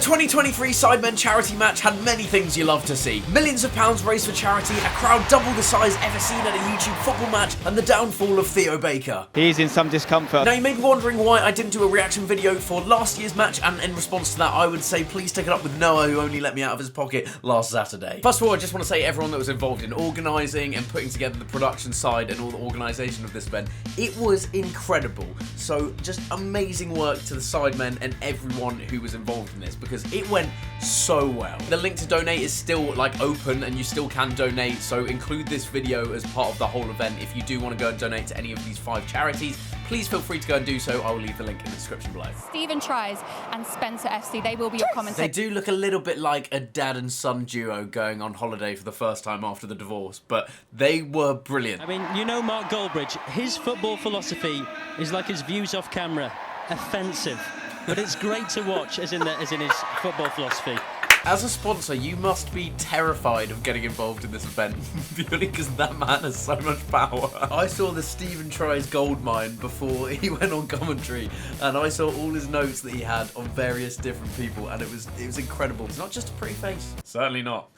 2023 Sidemen charity match had many things you love to see. Millions of pounds raised for charity, a crowd double the size ever seen at a YouTube football match, and the downfall of Theo Baker. He's in some discomfort. Now you may be wondering why I didn't do a reaction video for last year's match, and in response to that I would say please take it up with Noah, who only let me out of his pocket last Saturday. First of all, I just want to say everyone that was involved in organising and putting together the production side and all the organisation of this event, it was incredible. So just amazing work to the Sidemen and everyone who was involved in this, because it went so well. The link to donate is still open and you still can donate, so include this video as part of the whole event. If you do want to go and donate to any of these 5 charities, please feel free to go and do so. I will leave the link in the description below. Stephen Tries and Spencer FC, they will be your commentators. They do look a little bit like a dad and son duo going on holiday for the first time after the divorce, but they were brilliant. I mean, you know Mark Goldbridge, his football philosophy is like his views off camera, offensive. But it's great to watch, as in his football philosophy. As a sponsor, you must be terrified of getting involved in this event, purely because that man has so much power. I saw the Stephen Tries gold mine before he went on commentary, and I saw all his notes that he had on various different people, and it was incredible. It's not just a pretty face. Certainly not.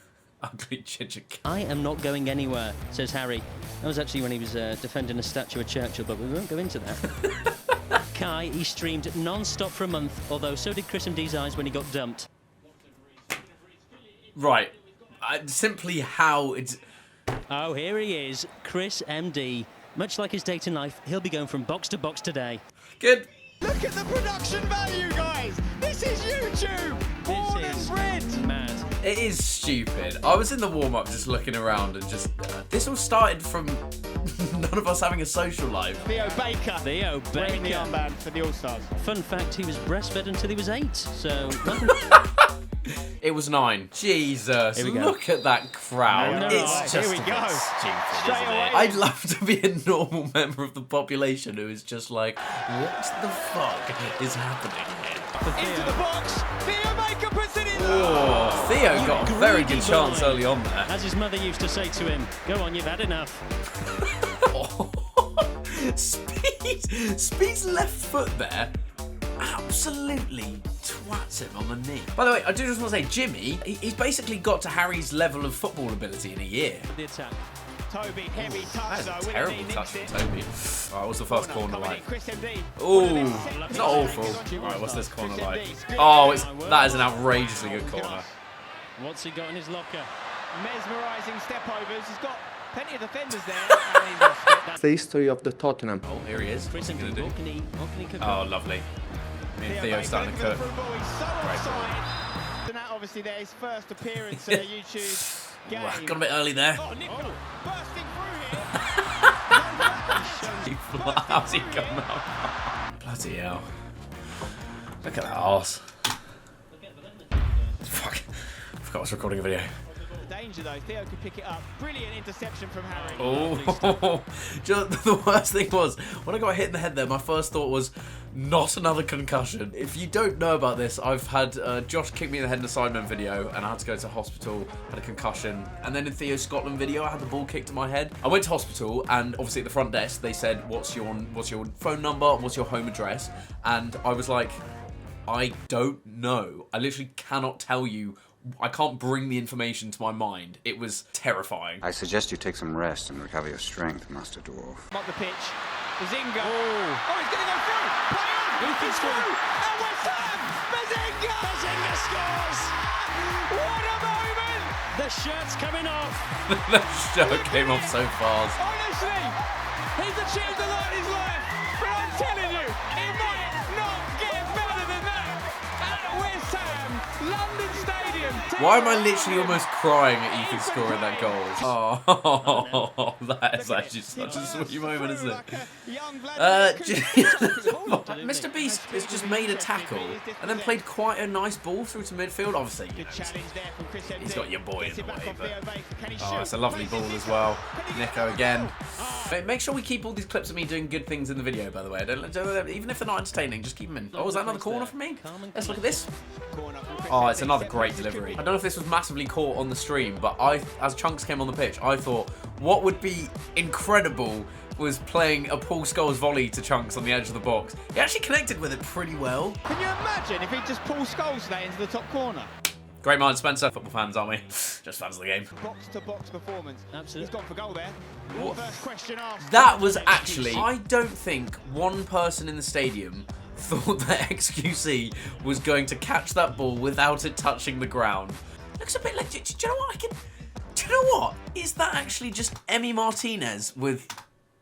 Ugly ginger cat. I am not going anywhere, says Harry. That was actually when he was defending a statue of Churchill, but we won't go into that. Kai, he streamed non-stop for a month, although so did Chris MD's eyes when he got dumped. Right. Simply how it's... Oh, here he is, Chris MD. Much like his dating life, he'll be going from box to box today. Good. Look at the production value, guys! This is YouTube! Born and bred! Mad. It is stupid. I was in the warm-up just looking around and just... this all started from none of us having a social life. Theo Baker. Theo Wearing the Baker. armband for the All-Stars. Fun fact, he was breastfed until he was 8, so... It was 9. Jesus, Here we go. look at that crowd. No, It's right. just Here we a bit go. stupid, Straight isn't away. it? I'd love to be a normal member of the population who is just like, what the fuck is happening here? Into the box. Theo Baker puts it in. Oh, Theo got a very greedy good chance boy. early on there. As his mother used to say to him, go on, you've had enough. Speed's left foot there absolutely twats him on the knee. By the way, I do just want to say, Jimmy, he's basically got to Harry's level of football ability in a year. The attack. Toby, heavy touch That is though. a With a terrible knee, touch nicks from it. Toby. Alright, what's the first corner Coming in, like? Chris MD. Ooh, it's not awful. Alright, what's this corner like? Oh, that is an outrageously good corner. What's he got in his locker? Mesmerising step overs. He's got plenty of defenders there. And he's lost it. That's the history of the Tottenham. Oh, here he is. Chris What's he MD, gonna what do? can he cook Oh, up? lovely. Me and Theo Theo Baker starting to looking cook. for the ball. He's so Great offside. And that obviously there his first appearance in a YouTube game. Wow, got a bit early there. Oh, Nick bursting through here. How's he come out? Bloody hell. Look at that arse. Fuck. I forgot I was recording a video. Danger though, Theo could pick it up. Brilliant interception from Harry. Oh, do you know, the worst thing was, when I got hit in the head there, my first thought was, not another concussion. If you don't know about this, I've had Josh kick me in the head in a Sidemen video, and I had to go to hospital, had a concussion, and then in Theo's Scotland video, I had the ball kicked to my head. I went to hospital, and obviously at the front desk, they said, what's your phone number, what's your home address? And I was like, I don't know. I literally cannot tell you. I can't bring the information to my mind. It was terrifying. I suggest you take some rest and recover your strength, Master Dwarf. Up the pitch. Bazinga. Oh, he's going to go through. Play on. He's through. And West Ham. Bazinga. Bazinga scores. What a moment. The shirt's coming off. The shirt came off so fast. Honestly, he's achieved a lot in his life. But I'm telling you, it might not get better than that. At West Ham, London Stadium. Why am I literally almost crying at Ethan scoring that goal? Oh, that is actually such a sweet moment, isn't it? Mr. Beast has just made a tackle and then played quite a nice ball through to midfield. Obviously, you know, he's got your boy in the way, but oh, it's a lovely ball as well. Nico again. Make sure we keep all these clips of me doing good things in the video, by the way. Even if they're not entertaining, just keep them in. Oh, is that another corner for me? Let's look at this. Oh, it's another great delivery. I don't know if this was massively caught on the stream, but as Chunks came on the pitch, I thought, what would be incredible was playing a Paul Scholes volley to Chunks on the edge of the box. He actually connected with it pretty well. Can you imagine if he just pulls Scholes that into the top corner? Great mind, Spencer. Football fans, aren't we? Just fans of the game. Box-to-box performance. Absolutely. He's gone for goal there. First question asked. That was actually... I don't think one person in the stadium thought that XQC was going to catch that ball without it touching the ground. Looks a bit like... Do you know what? Do you know what? Is that actually just Emi Martinez with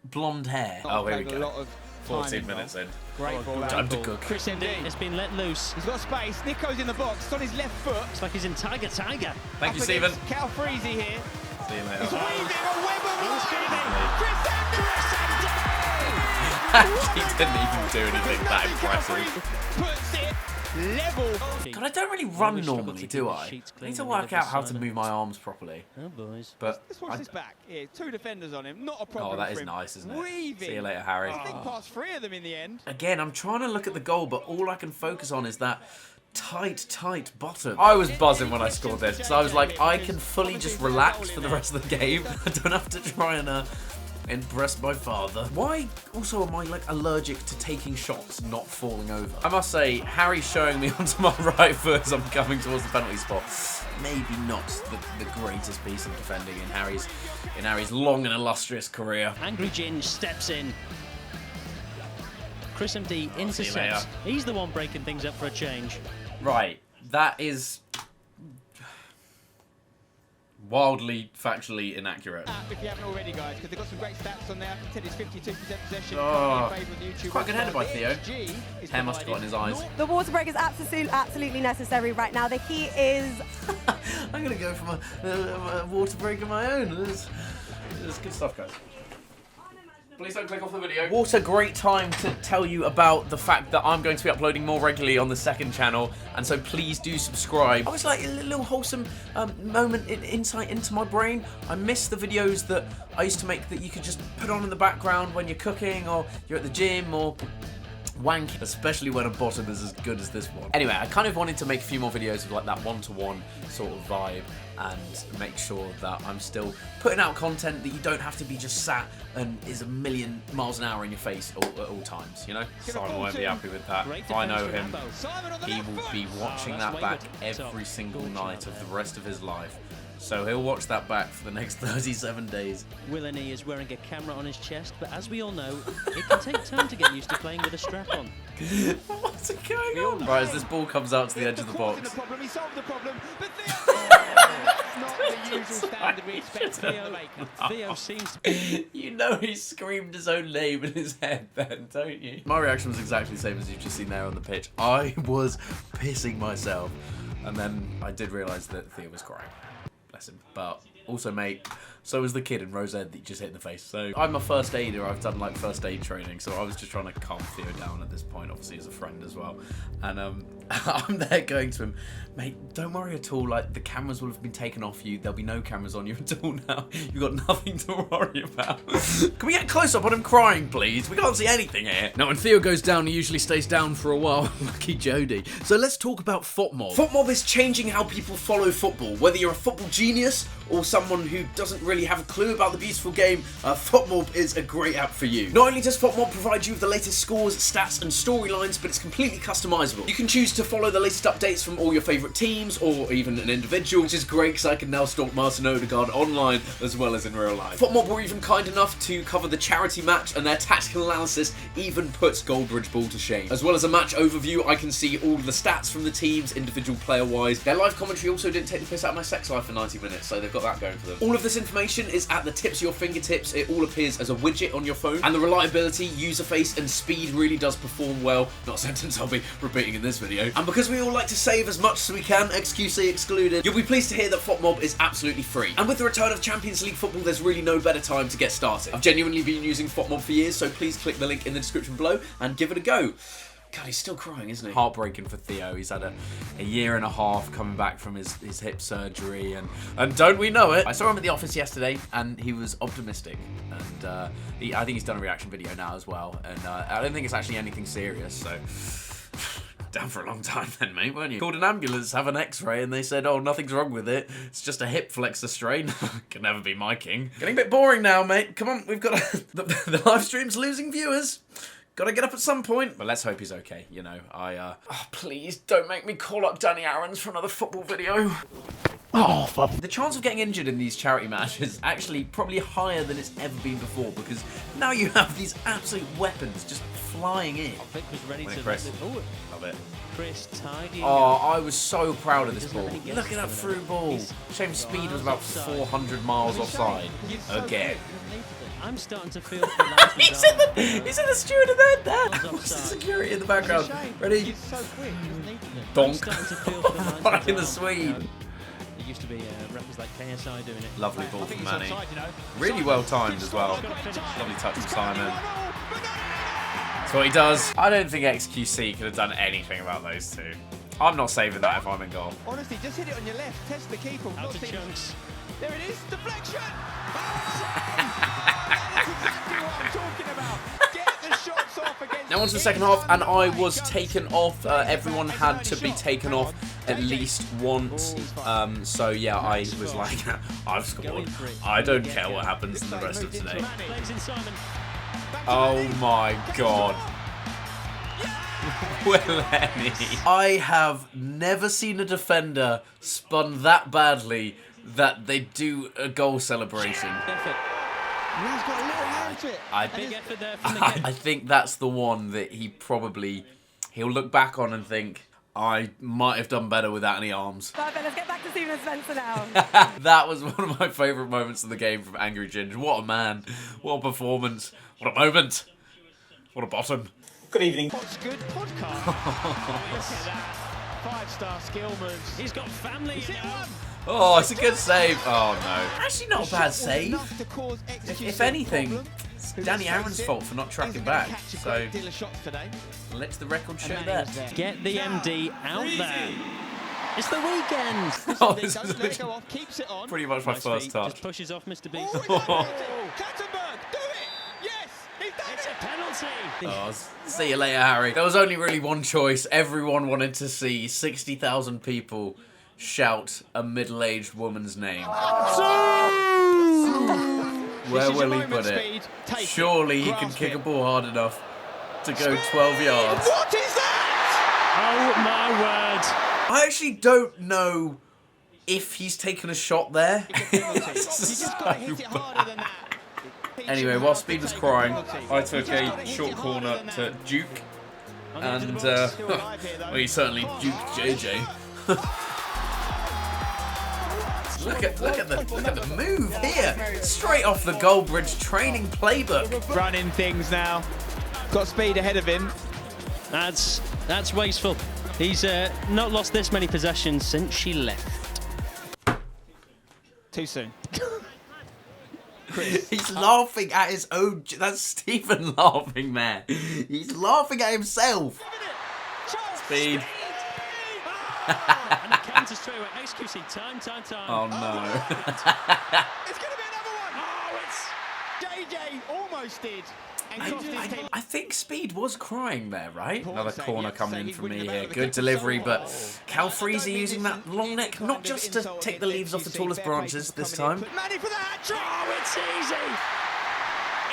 blonde hair? Oh, here we go. 14 minutes in. Great ball. Time to cook. Chris MD has been let loose. He's got space. Nico's in the box. It's on his left foot. It's like he's in Tiger. Thank you, Stephen. Cal Freezy here. See you later. He's weaving a web of light. He didn't even do anything that impressive. Puts it level. God, I don't really run normally, do I? I need to work out how to move my arms properly. Oh, boys. But Let's watch this back. Here, 2 defenders on him. Not a problem. oh, that is for him. nice, isn't it? Weaving. See you later, Harry. I think past 3 of them in the end. Again, I'm trying to look at the goal, but all I can focus on is that tight bottom. I was buzzing when I scored this, because I was like, I can fully just relax for the rest of the game. I don't have to try and impress my father. Why also am I like allergic to taking shots, not falling over? I must say, Harry's showing me onto my right foot as I'm coming towards the penalty spot. Maybe not the greatest piece of defending in Harry's long and illustrious career. Angry Ginge steps in. Chris MD intercepts. He's the one breaking things up for a change. Right, that is wildly factually inaccurate. If you haven't already, guys, because they've got some great stats on there. I can tell it's 52% possession. Oh, quite a good header by Theo. Hair must have got in his eyes. The water break is absolutely necessary right now. The heat is... I'm going to go for a water break of my own. It's good stuff, guys. Please don't click off the video. What a great time to tell you about the fact that I'm going to be uploading more regularly on the second channel, and so please do subscribe. I was like a little wholesome moment, insight into my brain. I miss the videos that I used to make that you could just put on in the background when you're cooking or you're at the gym or wank, especially when a bottom is as good as this one. Anyway, I kind of wanted to make a few more videos with like that one-to-one sort of vibe and make sure that I'm still putting out content that you don't have to be just sat and is a million miles an hour in your face at all times, you know? Simon won't be happy with that. If I know him, he will be watching that back every single night of the rest of his life. So he'll watch that back for the next 37 days. Willenny is wearing a camera on his chest, but as we all know, it can take time to get used to playing with a strap on. What's going on? Right, as this ball comes out to the edge of the box. He solved the problem, but not the usual standard we expect Theo Baker. Theo seems to... You know he screamed his own name in his head then, don't you? My reaction was exactly the same as you've just seen there on the pitch. I was pissing myself. And then I did realise that Theo was crying. Bless him. But also, mate, so was the kid in Rose Ed that you just hit in the face. So I'm a first aider. I've done like first aid training. So I was just trying to calm Theo down at this point, obviously as a friend as well. And I'm there going to him, mate, don't worry at all. Like the cameras will have been taken off you. There'll be no cameras on you at all now. You've got nothing to worry about. Can we get close up on him crying, please? We can't see anything here. Now, when Theo goes down, he usually stays down for a while. Lucky Jody. So let's talk about FotMob. FotMob is changing how people follow football. Whether you're a football genius or someone who doesn't really have a clue about the beautiful game, FotMob is a great app for you. Not only does FotMob provide you with the latest scores, stats and storylines, but it's completely customizable. You can choose to follow the latest updates from all your favourite teams or even an individual, which is great because I can now stalk Martin Odegaard online as well as in real life. FotMob were even kind enough to cover the charity match, and their tactical analysis even puts Goldbridge Ball to shame. As well as a match overview, I can see all the stats from the teams, individual player-wise. Their live commentary also didn't take the piss out of my sex life for 90 minutes, so they've got that going for them. All of this information is at the tips of your fingertips. It all appears as a widget on your phone, and the reliability, user face and speed really does perform well. Not a sentence I'll be repeating in this video. And because we all like to save as much as we can, XQC excluded, you'll be pleased to hear that FotMob is absolutely free. And with the return of Champions League football, there's really no better time to get started. I've genuinely been using FotMob for years, so please click the link in the description below and give it a go. God, he's still crying, isn't he? Heartbreaking for Theo. He's had a year and a half coming back from his hip surgery, and don't we know it? I saw him at the office yesterday, and he was optimistic. And I think he's done a reaction video now as well. And I don't think it's actually anything serious, so Down for a long time then, mate, weren't you? Called an ambulance, have an x-ray, and they said, oh, nothing's wrong with it. It's just a hip flexor strain. Can never be my king. Getting a bit boring now, mate. Come on, we've got the live stream's losing viewers. Gotta get up at some point. But let's hope he's okay, you know. Oh, please don't make me call up Danny Aarons for another football video. Oh, fuck. The chance of getting injured in these charity matches is actually probably higher than it's ever been before, because now you have these absolute weapons just flying in. Vic was ready to... Chris. Oh, Love it. Chris tidying Oh, up. I was so proud of this ball. Doesn't let it get Look at that to through them. ball. He's Shame speed was about offside. 400 miles offside. Again. I'm starting to feel for the He's in the steward of the there. One's What's the offside. security in the background? Ready? He's so quick. I'm Donk. starting to feel for the Right in the arm. Swede. You know, there used to be rappers like KSI doing it. Lovely ball I think from he's Manny. offside, you know. Really well timed as well. Got to finish. Lovely touch from Simon. That's what he does. I don't think XQC could have done anything about those two. I'm not saving that if I'm in goal. Honestly, just hit it on your left. Test the keeper. We've Out not to seen- Chunks. There it is. Deflection. That's exactly what I'm talking about. Get the shots off against. Now on to the second half, and I was taken off. Everyone had to be taken off at least once. So yeah, I was like, I've scored. I don't care what happens in the rest of today. Plays in Simon. Oh my god. Wellenny. I have never seen a defender spun that badly that they do a goal celebration. Effort. He's got a little hand to it. Big effort there from the I think that's the one that he'll look back on and think, I might have done better without any arms. Perfect, let's get back to Steven Spencer now. That was one of my favourite moments of the game from Angry Ginger. What a man. What a performance. What a moment. What a bottom. Good evening. What's good podcast? Look at that. 5-star skill moves. He's got family, He's you hit know. one. Oh, it's a good save. Oh, no. Actually, not a bad Was save. enough to cause XQC If anything, problem. it's Because Danny let's face Aaron's it, fault for not tracking wasn't gonna back. catch a So great deal of shots today. let the record show And that. was there. Get the MD out there. It's the weekend. Oh, Don't this let is it go off. Keeps it on. pretty much my Nice first feet. touch. Just pushes off Mr. Oh, Beast. it's a penalty. Kattenberg, do it. Yes, he's done It's it. a penalty. Oh, see you later, Harry. There was only really one choice. Everyone wanted to see 60,000 people shout a middle-aged woman's name. Where This is your will he moment, put it? Speed. Take it. Surely he can Grasp kick it. a ball hard enough to go 12 yards. What is that? Oh my word. I actually don't know if he's taken a shot there. You just got to hit it harder than that. Anyway, while Speed was crying, I took a short corner to Duke, and well, he certainly duked JJ. Look at the move here, straight off the Goldbridge training playbook. Running things now. Got Speed ahead of him. That's wasteful. He's not lost this many possessions since she left. Too soon. He's laughing at his own. That's Stephen laughing there. He's laughing at himself. Speed. And a counter straight away. XQC, time. Oh no. It's going to be another one. Oh, it's JJ almost did. And crossed his head. I think Speed was crying there, right? Another saying, corner yep, coming saying in he from me wouldn't have here. been able to Good take the delivery, solo. but Cal Freezy using that long neck, not just to take the leaves off the tallest branches this time. Manny for the hat trick. Oh, it's easy.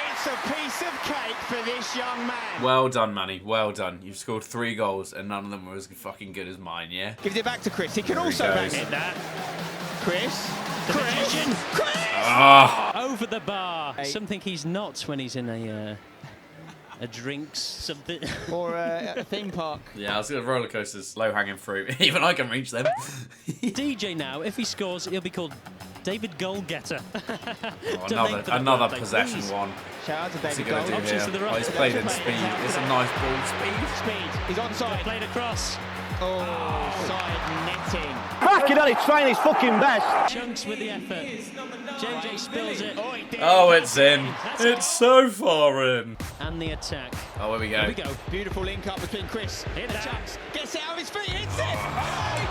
It's a piece of cake for this young man. Well done, Manny. Well done. You've scored 3 goals, and none of them were as fucking good as mine, yeah? Gives it back to Chris. He can There he also bang goes. it. That Chris. the magician Ah! over the bar. Something he's not when he's in a drinks something. Or a theme park. Yeah, I was going to roller coasters, low hanging fruit. Even I can reach them. DJ now, if he scores, he'll be called David Goalgetter. Oh, Don't aim for the another birthday, possession please. one. Shout out to What's he David going to do Gold. Options to the here? right. Oh, he's played in speed. It's a nice ball, Speed. Speed. He's onside. Played across. Oh, side netting. Fucking hell, he's trying his fucking best. Chunks with the effort. JJ spills it. Oh, he did. Oh, it's in. It's so far in. And the attack. Oh, here we go. Here we go. Beautiful link up between Chris Hit and that. Chunks. Gets it out of his feet. Hits it.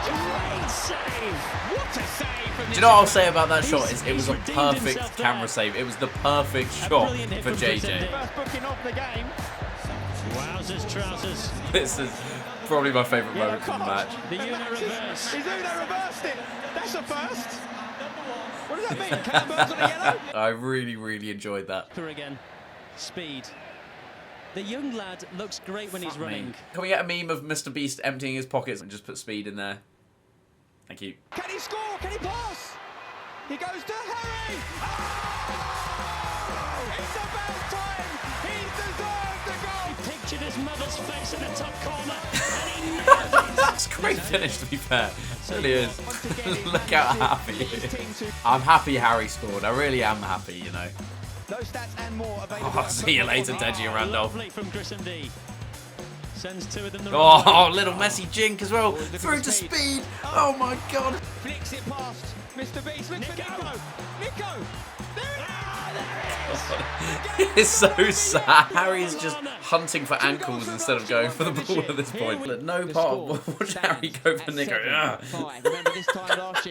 Great save. What a save from Do this you know what I'll young say about that shot? He's Is it was a redeemed perfect himself there. camera save. It was the perfect A shot brilliant hit for from Chris JJ. Indy. First booking of the game. Wowzers, trousers. This is Probably my favourite moment from the match. The Uno reverse. He's Uno reversed it. That's a first. What does that mean? Campbell's on a yellow? I really, really enjoyed that. Here again. Speed. The young lad looks great when he's running. Can we get a meme of Mr. Beast emptying his pockets and just put speed in there? Thank you. Can he score? Can he pass? He goes to Harry. Oh! It's about time. He deserved the goal. He pictured his mother's face in the top corner, and he nailed it. It's a great finish, to be fair. It really is. Look how happy he is. I'm happy Harry scored. I really am happy, you know. Those stats and more available. Oh, see you later, Deji and Randolph. Lovely from Grissom D. Sends two of them the Oh, little Messi jink as well. Through to speed. Oh my god. Flicks it past Mr. Beast. Look for Nico. Nico. There it is. It's so sad. Harry is just hunting for ankles instead of going for the ball at this point. Look, no part. Watch Harry go for Nico.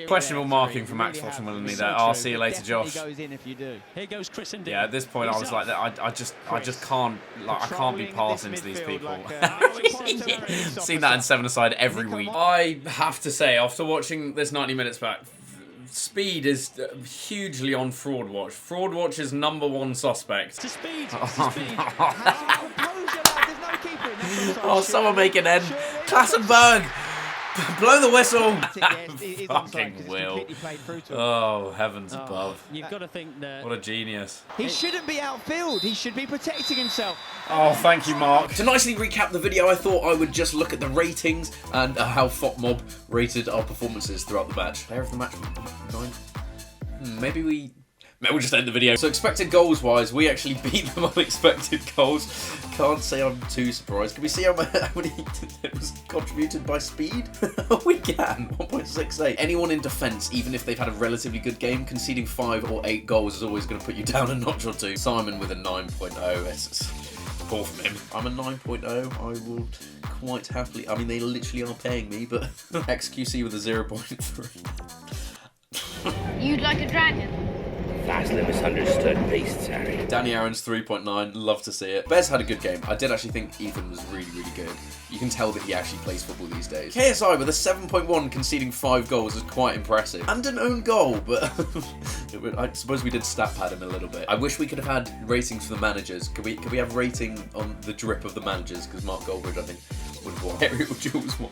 Questionable marking from Max Fox and Willingly there. I'll see you later, Josh. Here goes Chris and D. Yeah, at this point I was like, I just can't, like, I can't be passing to these people. Seen that in 7-a-side every week. I have to say, after watching this 90 minutes back, Speed is hugely on Fraud Watch. Fraud Watch is #1 suspect. To Speed. Oh, someone make an end. Klassenberg! Blow the whistle! Fucking Will. Oh, heavens above. You've got to think that... What a genius. He shouldn't be outfield. He should be protecting himself. Oh, thank you, Mark. To nicely recap the video, I thought I would just look at the ratings and how FOTMob rated our performances throughout the match. Player of the match, 9. Maybe we'll just end the video. So expected goals wise, we actually beat them on expected goals. Can't say I'm too surprised. Can we see how many it was contributed by Speed? We can, 1.68. Anyone in defence, even if they've had a relatively good game, conceding 5 or 8 goals is always going to put you down a notch or two. Simon with a 9.0. It's poor from him. I'm a 9.0. I will quite happily, I mean, they literally are paying me, but XQC with a 0.3. You'd like a dragon? Vastly misunderstood beasts, Harry. Danny Aaron's 3.9, love to see it. Bez had a good game. I did actually think Ethan was really, really good. You can tell that he actually plays football these days. KSI with a 7.1 conceding 5 goals is quite impressive. And an own goal, but I suppose we did stat pad him a little bit. I wish we could have had ratings for the managers. Could we have rating on the drip of the managers? Because Mark Goldbridge, I think, would have won. Ariel Jules won.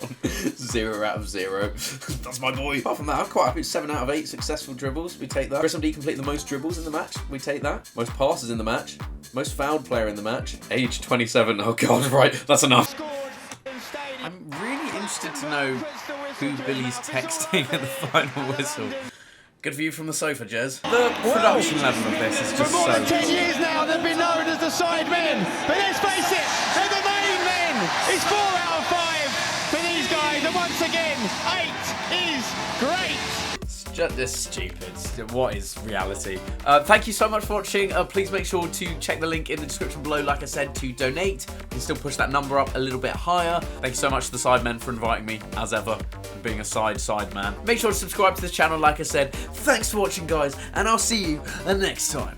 0 out of 0. That's my boy. Apart from that, I'm quite happy. 7 out of 8 successful dribbles. We take that. Chris MD completed the most dribbles in the match. We take that. Most passes in the match. Most fouled player in the match. Age 27. Oh god, right. That's enough. I'm really interested to know who Billy's texting at the final whistle. Good view from the sofa, Jez. The production level of this is just so... For more than 10 years now, they've been known as the side men. But let's face it, they're the main men. It's 4 out of 5 for these guys. And once again, 8 is great. It's stupid. What is reality? Thank you so much for watching. Please make sure to check the link in the description below, like I said, to donate. You can still push that number up a little bit higher. Thank you so much to the Sidemen for inviting me, as ever, and being a side man. Make sure to subscribe to this channel, like I said. Thanks for watching, guys, and I'll see you next time.